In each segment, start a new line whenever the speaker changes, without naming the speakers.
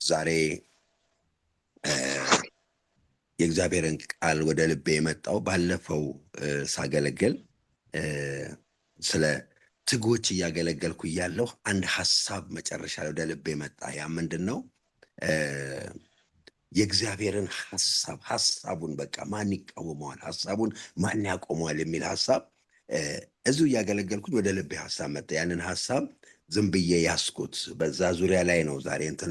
ዛሬ የእግዚአብሔርን ቃል ወደ ልቤ የመጣው ባለፈው ሳገለግል ስለ ትጎች እያገለገልኩ እያለሁ አንድ ሐሳብ መጨረሻ ላይ ወደ ልቤ መጣ። ያ ምንድን ነው? የእግዚአብሔርን ሐሳቡን በቃ ማን ይቃወመዋል፣ ሐሳቡን ማን ያቆመዋል የሚል ሐሳብ እዚሁ እያገለገልኩኝ ወደ ልቤ ሐሳብ መጣ። ያንን ሐሳብ ዝም ብዬ ያስኩት። በዛ ዙሪያ ላይ ነው ዛሬ እንትን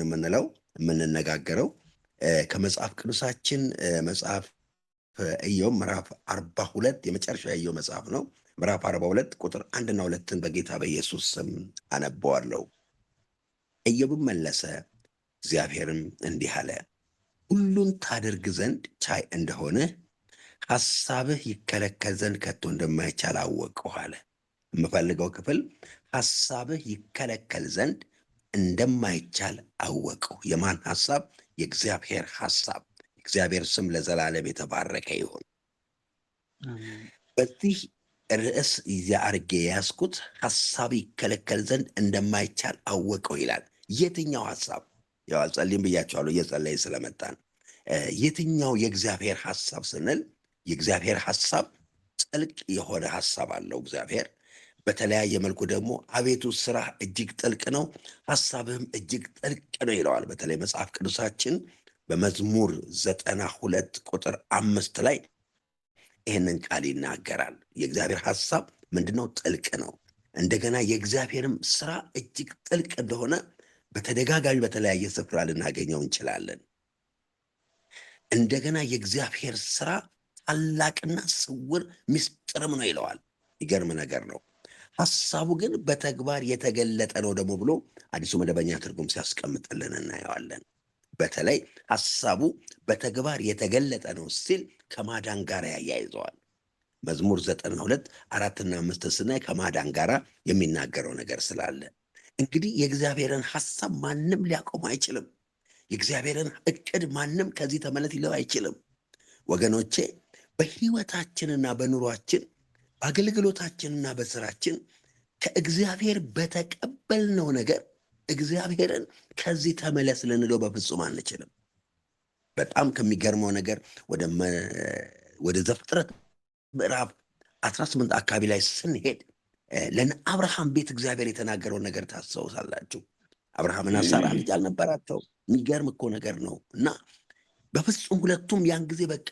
የምንነጋገረው። ከመጽሐፍ ቅዱሳችን መጽሐፍ ኢዮብ ምዕራፍ 42 የመጨረሻው የኢዮብ መጽሐፍ ነው። ምዕራፍ 42 ቁጥር 1 እና 2 በጌታ በኢየሱስ ስም አነበዋለሁ። ኢዮብም መለሰ፣ እግዚአብሔርም እንዲህ አለ፣ ሁሉን ታደርግ ዘንድ ቻይ እንደሆነ ሐሳብህ ይከለከል ዘንድ ከቶ እንደማይቻል አወቅሁ አለ። የምፈልገው ክፍል ሐሳብህ ይከለከል ዘንድ እንደማይቻል አወቅሁ። የማን ሐሳብ? የእግዚአብሔር ሐሳብ። እግዚአብሔር ስም ለዘላለም የተባረከ ይሁን። በዚህ ርዕስ አድርጌ የያዝኩት ሐሳብ ይከለከል ዘንድ እንደማይቻል አወቀው ይላል። የትኛው ሐሳብ? ያው አልጸልይም ብያቸዋለሁ፣ እየጸለይ ስለመጣን። የትኛው የእግዚአብሔር ሐሳብ ስንል የእግዚአብሔር ሐሳብ ጥልቅ የሆነ ሐሳብ አለው። እግዚአብሔር በተለያየ መልኩ ደግሞ አቤቱ ስራ እጅግ ጥልቅ ነው፣ ሐሳብህም እጅግ ጥልቅ ነው ይለዋል። በተለይ መጽሐፍ ቅዱሳችን በመዝሙር 92 ቁጥር 5 ላይ ይህንን ቃል ይናገራል። የእግዚአብሔር ሐሳብ ምንድነው? ጥልቅ ነው። እንደገና የእግዚአብሔርም ስራ እጅግ ጥልቅ እንደሆነ በተደጋጋሚ በተለያየ ስፍራ ልናገኘው እንችላለን። እንደገና የእግዚአብሔር ስራ ታላቅና ስውር ምስጢርም ነው ይለዋል። ይገርም ነገር ነው። ሐሳቡ ግን በተግባር የተገለጠ ነው ደግሞ ብሎ አዲሱ መደበኛ ትርጉም ሲያስቀምጥልን እናየዋለን። በተለይ ሐሳቡ በተግባር የተገለጠ ነው ሲል ከማዳን ጋር ያያይዘዋል። መዝሙር 92 4 እና 5 ስናይ ከማዳን ጋር የሚናገረው ነገር ስላለ እንግዲህ የእግዚአብሔርን ሐሳብ ማንም ሊያቆም አይችልም። የእግዚአብሔርን እቅድ ማንም ከዚህ ተመለስ ሊለው አይችልም። ወገኖቼ በሕይወታችንና በኑሯችን በአገልግሎታችንና በስራችን ከእግዚአብሔር በተቀበልነው ነገር እግዚአብሔርን ከዚህ ተመለስ ልንለው በፍጹም አንችልም። በጣም ከሚገርመው ነገር ወደ ዘፍጥረት ምዕራፍ 18 አካባቢ ላይ ስንሄድ ለአብርሃም ቤት እግዚአብሔር የተናገረውን ነገር ታስታውሳላችሁ። አብርሃምና ሳራ ልጅ አልነበራቸው። የሚገርም እኮ ነገር ነው። እና በፍጹም ሁለቱም ያን ጊዜ በቃ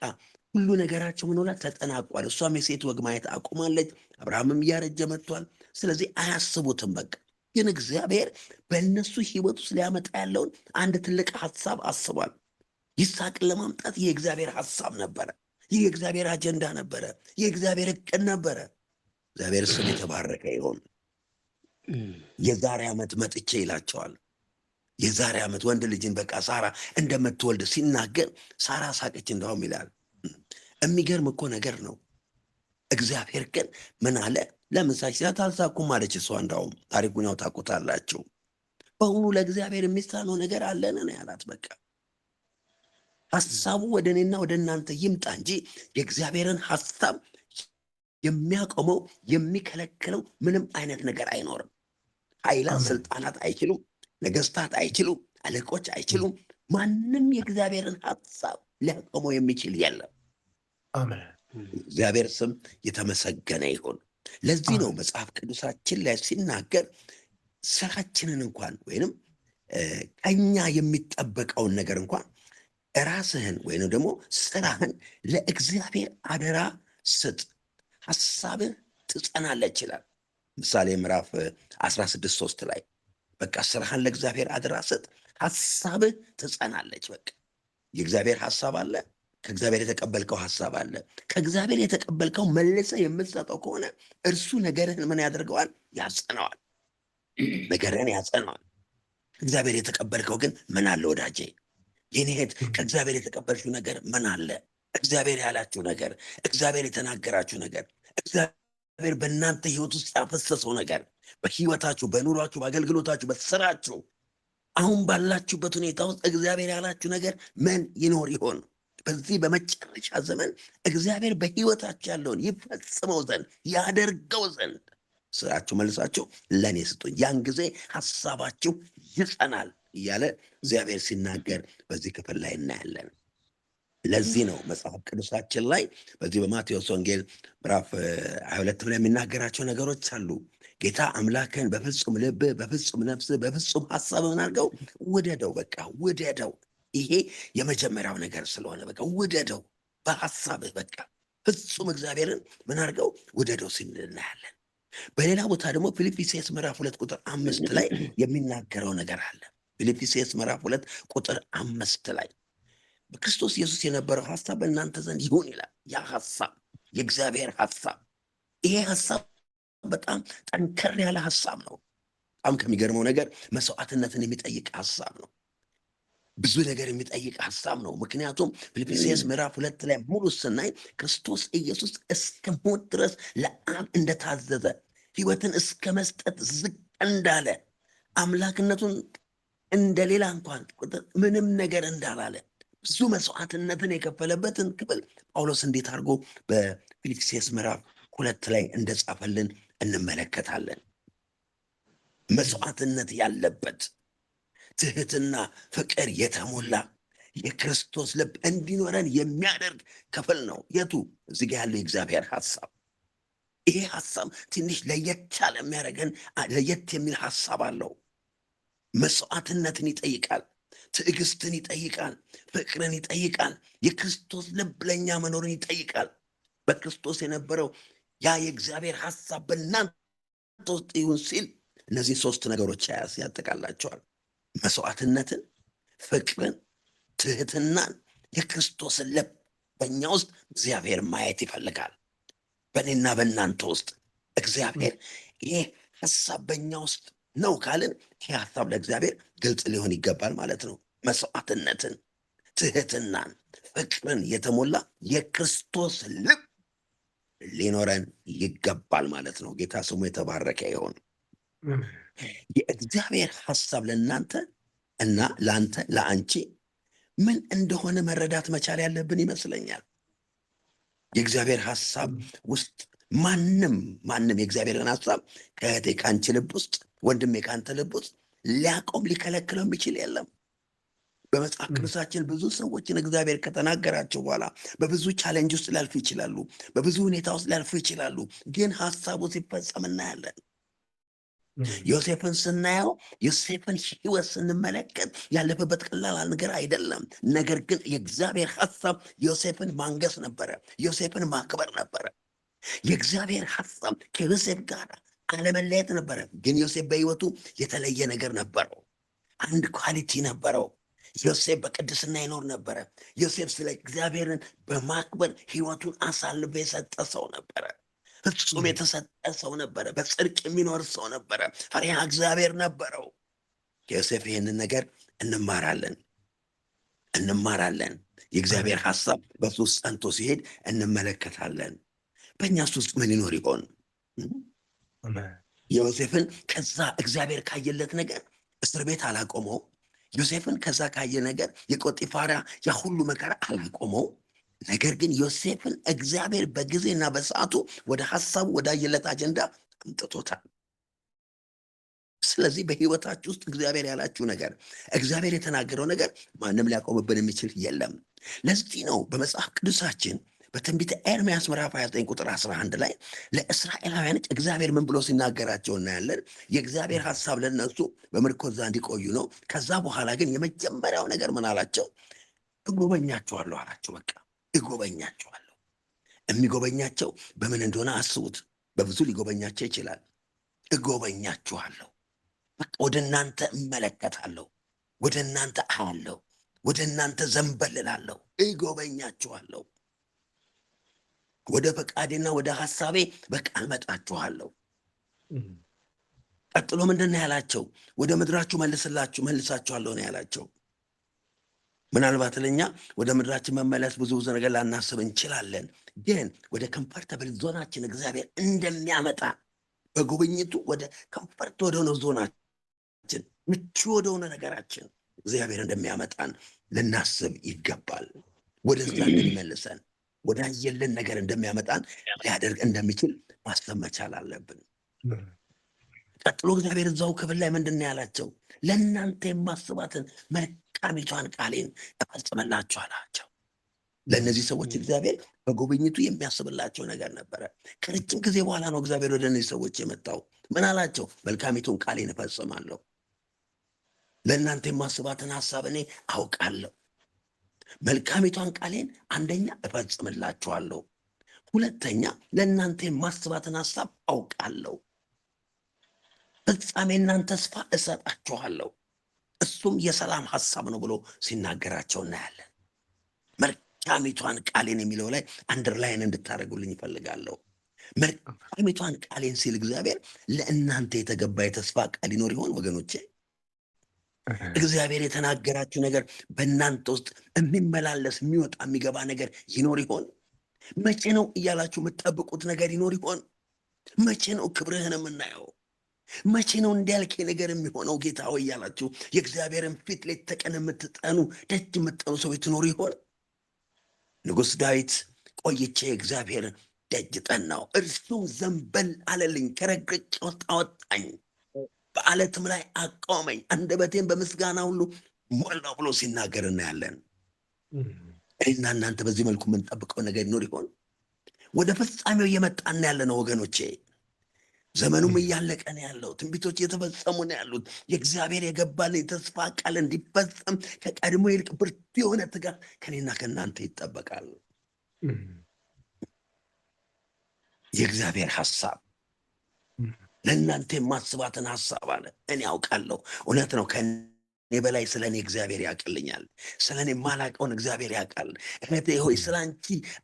ሁሉ ነገራቸው ምን ሆነ? ተጠናቋል። እሷም የሴት ወግ ማየት አቁማለች። አብርሃምም እያረጀ መጥቷል። ስለዚህ አያስቡትም በቃ። ግን እግዚአብሔር በእነሱ ህይወት ውስጥ ሊያመጣ ያለውን አንድ ትልቅ ሐሳብ አስቧል። ይስሐቅን ለማምጣት ይህ የእግዚአብሔር ሐሳብ ነበረ። ይህ የእግዚአብሔር አጀንዳ ነበረ። ይህ የእግዚአብሔር እቅድ ነበረ። እግዚአብሔር ስም የተባረከ ይሆን። የዛሬ ዓመት መጥቼ ይላቸዋል። የዛሬ ዓመት ወንድ ልጅን በቃ ሳራ እንደምትወልድ ሲናገር ሳራ ሳቀች እንደውም ይላል። የሚገርም እኮ ነገር ነው። እግዚአብሔር ግን ምን አለ? ለምሳሌ ሲላት አልሳኩም አለች እሷ። እንዳውም ታሪኩን ያው ታውቁታላችሁ። በእውኑ ለእግዚአብሔር የሚሳነው ነገር አለን ነው ያላት። በቃ ሐሳቡ ወደ እኔና ወደ እናንተ ይምጣ እንጂ የእግዚአብሔርን ሐሳብ የሚያቆመው የሚከለክለው ምንም አይነት ነገር አይኖርም። ኃይላት፣ ስልጣናት አይችሉም። ነገስታት አይችሉም። አለቆች አይችሉም። ማንም የእግዚአብሔርን ሐሳብ ሊያቆመው የሚችል የለም።
አሜን።
እግዚአብሔር ስም የተመሰገነ ይሁን። ለዚህ ነው መጽሐፍ ቅዱሳችን ላይ ሲናገር ስራችንን እንኳን ወይንም ከኛ የሚጠበቀውን ነገር እንኳን ራስህን ወይንም ደግሞ ስራህን ለእግዚአብሔር አደራ ስጥ፣ ሐሳብህ ትጸናለች ይላል። ምሳሌ ምዕራፍ 16:3 ላይ በቃ ስራህን ለእግዚአብሔር አደራ ስጥ፣ ሐሳብህ ትጸናለች። በቃ የእግዚአብሔር ሐሳብ አለ፣ ከእግዚአብሔር የተቀበልከው ሐሳብ አለ። ከእግዚአብሔር የተቀበልከው መልሰህ የምትሰጠው ከሆነ እርሱ ነገርህን ምን ያደርገዋል? ያጸነዋል። ነገርህን ያጸነዋል። እግዚአብሔር የተቀበልከው ግን ምን አለ ወዳጄ? የኔ እህት ከእግዚአብሔር የተቀበልሽው ነገር ምን አለ? እግዚአብሔር ያላችሁ ነገር፣ እግዚአብሔር የተናገራችሁ ነገር፣ እግዚአብሔር በእናንተ ህይወት ውስጥ ያፈሰሰው ነገር፣ በህይወታችሁ፣ በኑሯችሁ፣ በአገልግሎታችሁ፣ በስራችሁ፣ አሁን ባላችሁበት ሁኔታ ውስጥ እግዚአብሔር ያላችሁ ነገር ምን ይኖር ይሆን? በዚህ በመጨረሻ ዘመን እግዚአብሔር በህይወታችሁ ያለውን ይፈጽመው ዘንድ ያደርገው ዘንድ ስራችሁ መልሳችሁ ለእኔ ስጡኝ። ያን ጊዜ ሐሳባችሁ ይጸናል እያለ እግዚአብሔር ሲናገር በዚህ ክፍል ላይ እናያለን። ለዚህ ነው መጽሐፍ ቅዱሳችን ላይ በዚህ በማቴዎስ ወንጌል ምዕራፍ 22 ላይ የሚናገራቸው ነገሮች አሉ። ጌታ አምላክን በፍጹም ልብ፣ በፍጹም ነፍስ፣ በፍጹም ሀሳብ ምን አድርገው ውደደው። በቃ ውደደው። ይሄ የመጀመሪያው ነገር ስለሆነ በቃ ውደደው በሀሳብህ። በቃ ፍጹም እግዚአብሔርን ምን አድርገው ውደደው ሲል እናያለን። በሌላ ቦታ ደግሞ ፊልጵስዩስ ምዕራፍ 2 ቁጥር 5 ላይ የሚናገረው ነገር አለ። ፊልጵስዩስ ምዕራፍ 2 ቁጥር 5 ላይ በክርስቶስ ኢየሱስ የነበረው ሀሳብ በእናንተ ዘንድ ይሁን ይላል። ያ ሀሳብ የእግዚአብሔር ሀሳብ፣ ይሄ ሀሳብ በጣም ጠንከር ያለ ሀሳብ ነው። በጣም ከሚገርመው ነገር መስዋዕትነትን የሚጠይቅ ሀሳብ ነው። ብዙ ነገር የሚጠይቅ ሀሳብ ነው። ምክንያቱም ፊልጵስዩስ ምዕራፍ 2 ላይ ሙሉ ስናይ ክርስቶስ ኢየሱስ እስከ ሞት ድረስ ለአብ እንደታዘዘ፣ ሕይወትን እስከ መስጠት ዝቅ እንዳለ፣ አምላክነቱን እንደሌላ እንኳን ቁጥር ምንም ነገር እንዳላለ ብዙ መስዋዕትነትን የከፈለበትን ክፍል ጳውሎስ እንዴት አድርጎ በፊልጵስዩስ ምዕራፍ 2 ላይ እንደጻፈልን እንመለከታለን። መስዋዕትነት ያለበት ትህትና፣ ፍቅር የተሞላ የክርስቶስ ልብ እንዲኖረን የሚያደርግ ክፍል ነው። የቱ? እዚህ ጋ ያለው የእግዚአብሔር ሀሳብ። ይሄ ሀሳብ ትንሽ ለየት ያለ የሚያደርገን ለየት የሚል ሀሳብ አለው። መስዋዕትነትን ይጠይቃል፣ ትዕግስትን ይጠይቃል፣ ፍቅርን ይጠይቃል። የክርስቶስ ልብ ለእኛ መኖርን ይጠይቃል። በክርስቶስ የነበረው ያ የእግዚአብሔር ሀሳብ በእናንተ ውስጥ ይሁን ሲል እነዚህ 3 ነገሮች ያጠቃላቸዋል። መስዋዕትነትን፣ ፍቅርን፣ ትህትናን፣ የክርስቶስን ልብ በእኛ ውስጥ እግዚአብሔር ማየት ይፈልጋል። በእኔና በእናንተ ውስጥ እግዚአብሔር ይህ ሀሳብ በእኛ ውስጥ ነው ካልን ይህ ሀሳብ ለእግዚአብሔር ግልጽ ሊሆን ይገባል ማለት ነው። መስዋዕትነትን፣ ትህትናን፣ ፍቅርን የተሞላ የክርስቶስ ልብ ሊኖረን ይገባል ማለት ነው። ጌታ ስሙ የተባረከ ይሁን። የእግዚአብሔር ሀሳብ ለእናንተ እና ለአንተ ለአንቺ ምን እንደሆነ መረዳት መቻል ያለብን ይመስለኛል። የእግዚአብሔር ሀሳብ ውስጥ ማንም የእግዚአብሔርን ሀሳብ ከእህቴ ከአንቺ ልብ ውስጥ፣ ወንድሜ ከአንተ ልብ ውስጥ ሊያቆም ሊከለክለው የሚችል የለም። በመጽሐፍ ቅዱሳችን ብዙ ሰዎችን እግዚአብሔር ከተናገራቸው በኋላ በብዙ ቻሌንጅ ውስጥ ሊያልፉ ይችላሉ፣ በብዙ ሁኔታ ውስጥ ሊያልፉ ይችላሉ። ግን ሀሳቡ ሲፈጸም እናያለን። ዮሴፍን ስናየው ዮሴፍን ሕይወት ስንመለከት ያለፈበት ቀላል ነገር አይደለም። ነገር ግን የእግዚአብሔር ሀሳብ ዮሴፍን ማንገስ ነበረ፣ ዮሴፍን ማክበር ነበረ። የእግዚአብሔር ሀሳብ ከዮሴፍ ጋር አለመለየት ነበረ። ግን ዮሴፍ በሕይወቱ የተለየ ነገር ነበረው፣ አንድ ኳሊቲ ነበረው። ዮሴፍ በቅድስና ይኖር ነበረ። ዮሴፍ ስለ እግዚአብሔርን በማክበር ሕይወቱን አሳልፎ የሰጠ ሰው ነበረ። ፍጹም የተሰጠ ሰው ነበረ። በጽድቅ የሚኖር ሰው ነበረ። ፈሪሃ እግዚአብሔር ነበረው። ከዮሴፍ ይህንን ነገር እንማራለን። የእግዚአብሔር ሀሳብ በሱ ውስጥ ጸንቶ ሲሄድ እንመለከታለን። በእኛስ ውስጥ ምን ይኖር ይሆን? ዮሴፍን ከዛ እግዚአብሔር ካየለት ነገር እስር ቤት አላቆመው። ዮሴፍን ከዛ ካየ ነገር የጶጢፋራ ያ ሁሉ መከራ አላቆመው። ነገር ግን ዮሴፍን እግዚአብሔር በጊዜና በሰዓቱ ወደ ሀሳቡ ወዳየለት አጀንዳ አምጥቶታል። ስለዚህ በሕይወታችሁ ውስጥ እግዚአብሔር ያላችሁ ነገር፣ እግዚአብሔር የተናገረው ነገር ማንም ሊያቆምብን የሚችል የለም። ለዚህ ነው በመጽሐፍ ቅዱሳችን በትንቢተ ኤርምያስ ምዕራፍ 29 ቁጥር 11 ላይ ለእስራኤላውያኖች እግዚአብሔር ምን ብሎ ሲናገራቸው እናያለን። የእግዚአብሔር ሀሳብ ለነሱ በምርኮ እዛ እንዲቆዩ ነው። ከዛ በኋላ ግን የመጀመሪያው ነገር ምን አላቸው? እጎበኛችኋለሁ አላቸው። በቃ እጎበኛችኋለሁ። የሚጎበኛቸው በምን እንደሆነ አስቡት። በብዙ ሊጎበኛቸው ይችላል። እጎበኛችኋለሁ፣ በቃ ወደ እናንተ እመለከታለሁ፣ ወደ እናንተ አያለሁ፣ ወደ እናንተ ዘንበልላለሁ፣ እጎበኛችኋለሁ፣ ወደ ፈቃዴና ወደ ሀሳቤ በቃ እመጣችኋለሁ። ቀጥሎ ምንድን ነው ያላቸው? ወደ ምድራችሁ መልሳችኋለሁ ነው ያላቸው። ምናልባት ለኛ ወደ ምድራችን መመለስ ብዙ ነገር ላናስብ እንችላለን። ግን ወደ ኮምፈርተብል ዞናችን እግዚአብሔር እንደሚያመጣ በጉብኝቱ ወደ ኮምፈርት ወደሆነ ዞናችን፣ ምቹ ወደሆነ ነገራችን እግዚአብሔር እንደሚያመጣን ልናስብ ይገባል። ወደዛ እንደሚመልሰን ወዳየልን ነገር እንደሚያመጣን ሊያደርግ እንደሚችል ማሰብ መቻል አለብን። ቀጥሎ እግዚአብሔር እዛው ክፍል ላይ ምንድን ነው ያላቸው? ለእናንተ የማስባትን መልካሚቷን ቃሌን እፈጽምላችሁ አላቸው። ለእነዚህ ሰዎች እግዚአብሔር በጉብኝቱ የሚያስብላቸው ነገር ነበረ። ከረጅም ጊዜ በኋላ ነው እግዚአብሔር ወደ እነዚህ ሰዎች የመጣው። ምን አላቸው? መልካሚቱን ቃሌን እፈጽማለሁ። ለእናንተ የማስባትን ሀሳብ እኔ አውቃለሁ። መልካሚቷን ቃሌን አንደኛ እፈጽምላችኋለሁ፣ ሁለተኛ ለእናንተ የማስባትን ሀሳብ አውቃለሁ፣ ፍጻሜናን ተስፋ እሰጣችኋለሁ፣ እሱም የሰላም ሀሳብ ነው ብሎ ሲናገራቸው እናያለን። መልካሚቷን ቃሌን የሚለው ላይ አንደርላይን እንድታደርጉልኝ ይፈልጋለሁ። መልካሚቷን ቃሌን ሲል እግዚአብሔር ለእናንተ የተገባ የተስፋ ቃል ይኖር ይሆን ወገኖቼ? እግዚአብሔር የተናገራችሁ ነገር በእናንተ ውስጥ የሚመላለስ የሚወጣ የሚገባ ነገር ይኖር ይሆን? መቼ ነው እያላችሁ የምትጠብቁት ነገር ይኖር ይሆን? መቼ ነው ክብርህን የምናየው? መቼ ነው እንዲያልክ ነገር የሚሆነው ጌታ ሆይ እያላችሁ የእግዚአብሔርን ፊት ሌት ተቀን የምትጠኑ ደጅ የምትጠኑ ሰዎች ትኖሩ ይሆን? ንጉሥ ዳዊት ቆይቼ እግዚአብሔርን ደጅ ጠናው፣ እርሱም ዘንበል አለልኝ፣ ከረግረጭ ውስጥ አወጣኝ፣ በዓለትም ላይ አቆመኝ፣ አንደበቴን በምስጋና ሁሉ ሞላው ብሎ ሲናገር እናያለን። እኔና እናንተ በዚህ መልኩ የምንጠብቀው ነገር ይኖር ይሆን? ወደ ፍጻሜው እየመጣን ያለ ነው ወገኖቼ። ዘመኑም እያለቀ ነው ያለው። ትንቢቶች እየተፈጸሙ ነው ያሉት። የእግዚአብሔር የገባልን የተስፋ ቃል እንዲፈጸም ከቀድሞ ይልቅ ብርቱ የሆነ ትጋት ከኔና ከእናንተ ይጠበቃል። የእግዚአብሔር ሐሳብ ለእናንተ የማስባትን ሐሳብ አለ እኔ ያውቃለሁ። እውነት ነው። ከኔ በላይ ስለ እኔ እግዚአብሔር ያውቅልኛል። ስለ እኔ የማላውቀውን እግዚአብሔር ያውቃል። እህቴ ሆይ ስለ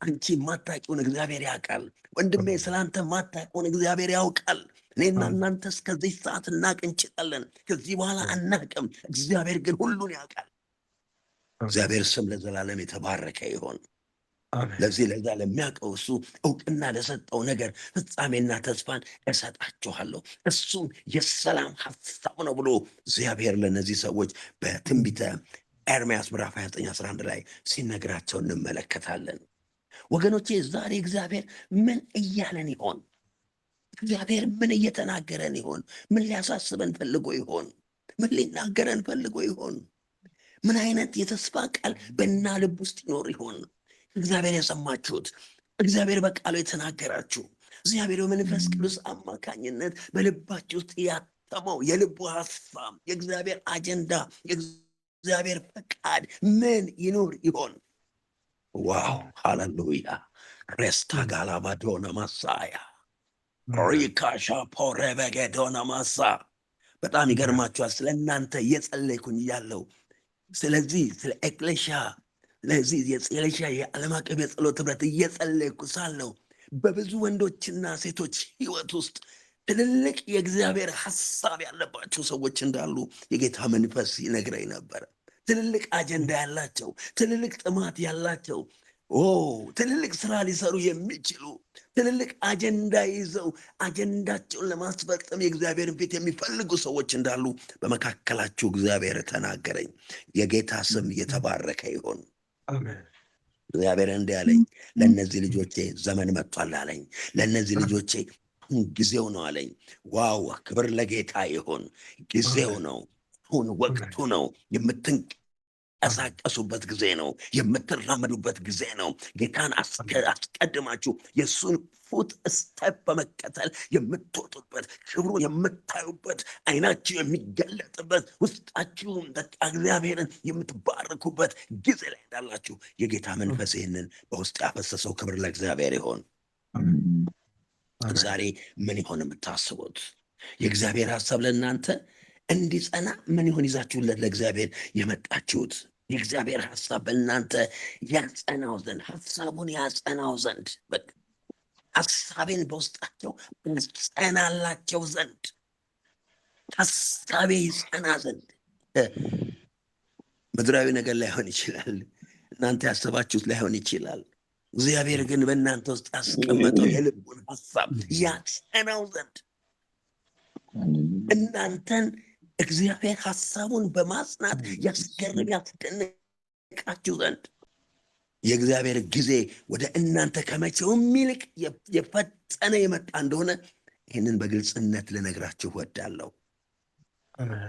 አንቺ የማታውቂውን እግዚአብሔር ያውቃል። ወንድሜ ስለ አንተ የማታውቀውን እግዚአብሔር ያውቃል። እኔና እናንተ እስከዚህ ሰዓት እናውቅ እንችላለን፣ ከዚህ በኋላ አናውቅም። እግዚአብሔር ግን ሁሉን ያውቃል። እግዚአብሔር ስም ለዘላለም የተባረከ ይሆን። ለዚህ ለዛ ለሚያውቀው እሱ እውቅና ለሰጠው ነገር ፍጻሜና ተስፋን እሰጣችኋለሁ፣ እሱም የሰላም ሐሳብ ነው ብሎ እግዚአብሔር ለእነዚህ ሰዎች በትንቢተ ኤርምያስ ምዕራፍ 29:11 ላይ ሲነግራቸው እንመለከታለን። ወገኖቼ ዛሬ እግዚአብሔር ምን እያለን ይሆን? እግዚአብሔር ምን እየተናገረን ይሆን? ምን ሊያሳስበን ፈልጎ ይሆን? ምን ሊናገረን ፈልጎ ይሆን? ምን አይነት የተስፋ ቃል በእና ልብ ውስጥ ይኖር ይሆን? እግዚአብሔር የሰማችሁት፣ እግዚአብሔር በቃሉ የተናገራችሁ፣ እግዚአብሔር በመንፈስ ቅዱስ አማካኝነት በልባችሁ ውስጥ ያተመው የልቡ ሐሳብ፣ የእግዚአብሔር አጀንዳ፣ የእግዚአብሔር ፈቃድ ምን ይኖር ይሆን? ዋው ሃሌሉያ! ክሬስታ ጋላባዶና ማሳያ ሪካሻ ፖሬበጌዶና ማሳ። በጣም ይገርማችኋል። ስለ እናንተ እየጸለይኩኝ እያለሁ ስለዚህ ስለ ኤክሌሻ ለዚህ የኤክሌሻ የዓለም አቀፍ የጸሎት ህብረት እየጸለይኩ ሳለሁ በብዙ ወንዶችና ሴቶች ህይወት ውስጥ ትልልቅ የእግዚአብሔር ሐሳብ ያለባቸው ሰዎች እንዳሉ የጌታ መንፈስ ይነግረኝ ነበር። ትልልቅ አጀንዳ ያላቸው፣ ትልልቅ ጥማት ያላቸው፣ ትልልቅ ስራ ሊሰሩ የሚችሉ ትልልቅ አጀንዳ ይዘው አጀንዳቸውን ለማስፈጸም የእግዚአብሔርን ፊት የሚፈልጉ ሰዎች እንዳሉ በመካከላችሁ እግዚአብሔር ተናገረኝ። የጌታ ስም የተባረከ ይሆን። እግዚአብሔር እንዲህ አለኝ፣ ለእነዚህ ልጆቼ ዘመን መጥቷል አለኝ። ለእነዚህ ልጆቼ ጊዜው ነው አለኝ። ዋው! ክብር ለጌታ ይሆን። ጊዜው ነው፣ አሁን ወቅቱ ነው። የምትንቀሳቀሱበት ጊዜ ነው። የምትራመዱበት ጊዜ ነው። ጌታን አስቀድማችሁ የእሱን ፉት ስቴፕ በመከተል የምትወጡበት፣ ክብሩ የምታዩበት፣ አይናችሁ የሚገለጥበት፣ ውስጣችሁ በቃ እግዚአብሔርን የምትባርኩበት ጊዜ ላይ እንዳላችሁ የጌታ መንፈስ ይህንን በውስጥ ያፈሰሰው። ክብር ለእግዚአብሔር ይሆን። ዛሬ ምን ይሆን የምታስቡት? የእግዚአብሔር ሐሳብ ለእናንተ እንዲጸና ምን ይሆን ይዛችሁለት ለእግዚአብሔር የመጣችሁት? የእግዚአብሔር ሐሳብ በእናንተ ያጸናው ዘንድ፣ ሐሳቡን ያጸናው ዘንድ፣ ሐሳቤን በውስጣቸው ያጸናላቸው ዘንድ፣ ሐሳቤ ይጸና ዘንድ። ምድራዊ ነገር ላይሆን ይችላል፣ እናንተ ያሰባችሁት ላይሆን ይችላል። እግዚአብሔር ግን በእናንተ ውስጥ ያስቀመጠው የልቡን ሐሳብ ያጸናው ዘንድ እናንተን እግዚአብሔር ሐሳቡን በማጽናት ያስገርም ያስደንቃችሁ ዘንድ የእግዚአብሔር ጊዜ ወደ እናንተ ከመቼውም ይልቅ የፈጠነ የመጣ እንደሆነ ይህንን በግልጽነት ልነግራችሁ ወዳለሁ።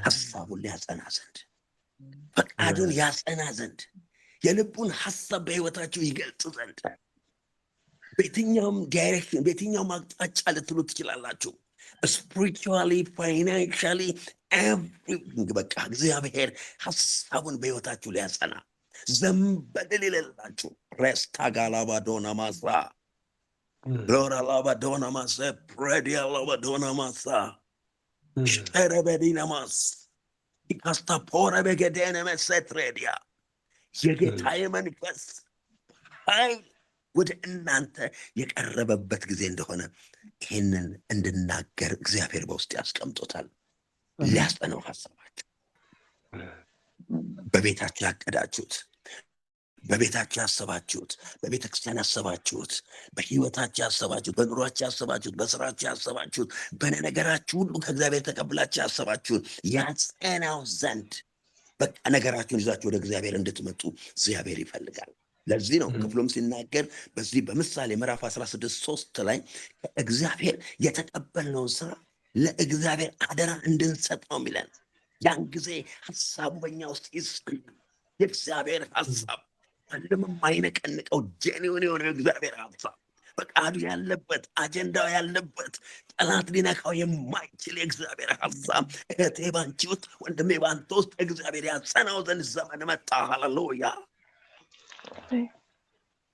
ሐሳቡን ሊያጸና ዘንድ፣ ፈቃዱን ያጸና ዘንድ፣ የልቡን ሐሳብ በሕይወታችሁ ይገልጽ ዘንድ በየትኛውም ዳይሬክሽን በየትኛውም አቅጣጫ ልትሉ ትችላላችሁ። ስፒሪቹዋሊ፣ ፋይናንሻሊ፣ ኤቭሪቲንግ በቃ እግዚአብሔር ሐሳቡን በሕይወታችሁ ሊያጸና ዘንበድል ይለላችሁ። ሬስታ ጋላባ ዶና ማሳ ሎራ ላባ ዶና ማሰ ፕሬዲያ ላባ ዶና ማሳ ሸረበዲና ማስ ኢካስታ ፖረ በገደነ መሰትሬዲያ የጌታ የመንፈስ ኃይል ወደ እናንተ የቀረበበት ጊዜ እንደሆነ ይህንን እንድናገር እግዚአብሔር በውስጥ ያስቀምጦታል። ሊያስጠነው ሐሳባችሁ በቤታችሁ ያቀዳችሁት፣ በቤታችሁ ያሰባችሁት፣ በቤተ ክርስቲያን ያሰባችሁት፣ በሕይወታችሁ ያሰባችሁት፣ በኑሯችሁ ያሰባችሁት፣ በስራችሁ ያሰባችሁት፣ በነገራችሁ ሁሉ ከእግዚአብሔር ተቀብላችሁ ያሰባችሁት ያጸናው ዘንድ በቃ ነገራችሁን ይዛችሁ ወደ እግዚአብሔር እንድትመጡ እግዚአብሔር ይፈልጋል። ለዚህ ነው ክፍሉም ሲናገር በዚህ በምሳሌ ምዕራፍ 16:3 ላይ ከእግዚአብሔር የተቀበልነውን ስራ ለእግዚአብሔር አደራ እንድንሰጥ ነው የሚለን። ያን ጊዜ ሐሳቡ በእኛ ውስጥ ይጸናል። የእግዚአብሔር ሐሳብ ማንም የማይነቀንቀው ጄኒውን የሆነ እግዚአብሔር ሐሳብ ፈቃዱ ያለበት አጀንዳው ያለበት ጠላት ሊነካው የማይችል የእግዚአብሔር ሐሳብ እህቴ ባንቺ ውስጥ፣ ወንድሜ ባንተ ውስጥ እግዚአብሔር ያጸናው ዘንድ ዘመን መጣ። ሃሌሉያ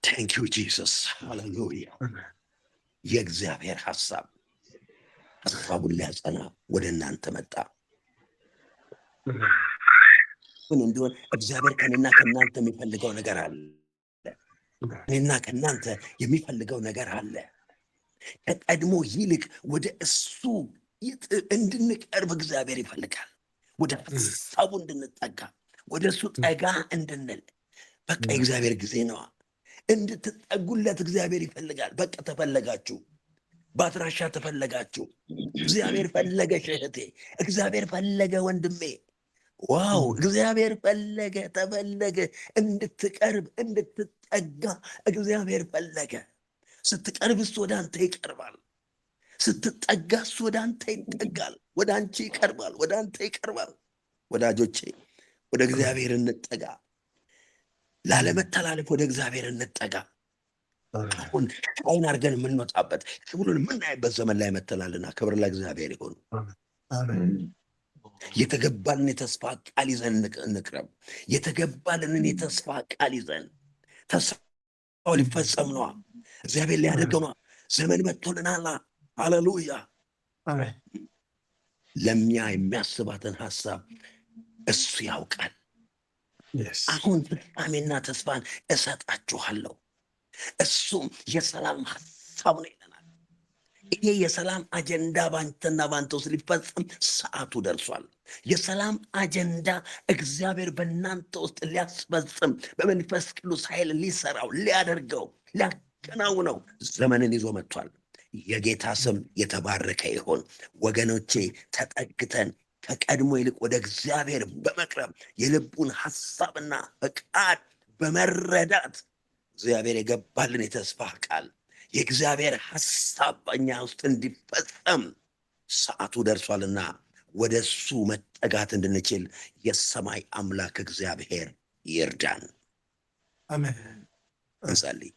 ታንክ ዩ ጂሰስ ሃሌሉያ። የእግዚአብሔር ሐሳቡን ሊያጸና ወደ እናንተ መጣ። ምን እንደሆነ እግዚአብሔር ከእኔና ከእናንተ የሚፈልገው ነገር አለ። እኔና ከእናንተ የሚፈልገው ነገር አለ። ከቀድሞ ይልቅ ወደ እሱ እንድንቀርብ እግዚአብሔር ይፈልጋል። ወደ ሐሳቡ እንድንጠጋ፣ ወደ እሱ ጠጋ እንድንል በቃ የእግዚአብሔር ጊዜ ነዋ። እንድትጠጉለት እግዚአብሔር ይፈልጋል። በቃ ተፈለጋችሁ፣ በአድራሻ ተፈለጋችሁ። እግዚአብሔር ፈለገሽ እህቴ፣ እግዚአብሔር ፈለገ ወንድሜ። ዋው! እግዚአብሔር ፈለገ፣ ተፈለገ፣ እንድትቀርብ እንድትጠጋ እግዚአብሔር ፈለገ። ስትቀርብ እሱ ወደ አንተ ይቀርባል። ስትጠጋ እሱ ወደ አንተ ይጠጋል። ወደ አንቺ ይቀርባል፣ ወደ አንተ ይቀርባል። ወዳጆቼ ወደ እግዚአብሔር እንጠጋ። ላለመተላለፍ ወደ እግዚአብሔር እንጠጋ። አሁን ሻይን አድርገን የምንወጣበት ክብሩን የምናይበት ዘመን ላይ መተላልና ክብር ለእግዚአብሔር ይሁን። የተገባልን የተስፋ ቃል ይዘን እንቅረብ። የተገባልንን የተስፋ ቃል ይዘን ተስፋው ሊፈጸም ነዋ። እግዚአብሔር ሊያደርገው ነዋ። ዘመን መጥቶልናል። ሃሌሉያ። ለእኛ የሚያስባትን ሐሳብ እሱ ያውቃል። አሁን ፍጻሜና ተስፋን እሰጣችኋለሁ፣ እሱም የሰላም ሐሳብ ነው ይለናል። ይሄ የሰላም አጀንዳ ባንተና ባንተ ውስጥ ሊፈጸም ሰዓቱ ደርሷል። የሰላም አጀንዳ እግዚአብሔር በእናንተ ውስጥ ሊያስፈጽም በመንፈስ ቅዱስ ኃይል ሊሰራው፣ ሊያደርገው፣ ሊያከናውነው ዘመንን ይዞ መጥቷል። የጌታ ስም የተባረከ ይሆን። ወገኖቼ ተጠግተን ከቀድሞ ይልቅ ወደ እግዚአብሔር በመቅረብ የልቡን ሐሳብና ፈቃድ በመረዳት እግዚአብሔር የገባልን የተስፋ ቃል የእግዚአብሔር ሐሳብ በእኛ ውስጥ እንዲፈጸም ሰዓቱ ደርሷልና ወደ እሱ መጠጋት እንድንችል የሰማይ አምላክ እግዚአብሔር ይርዳን። አሜን። እንጸልይ።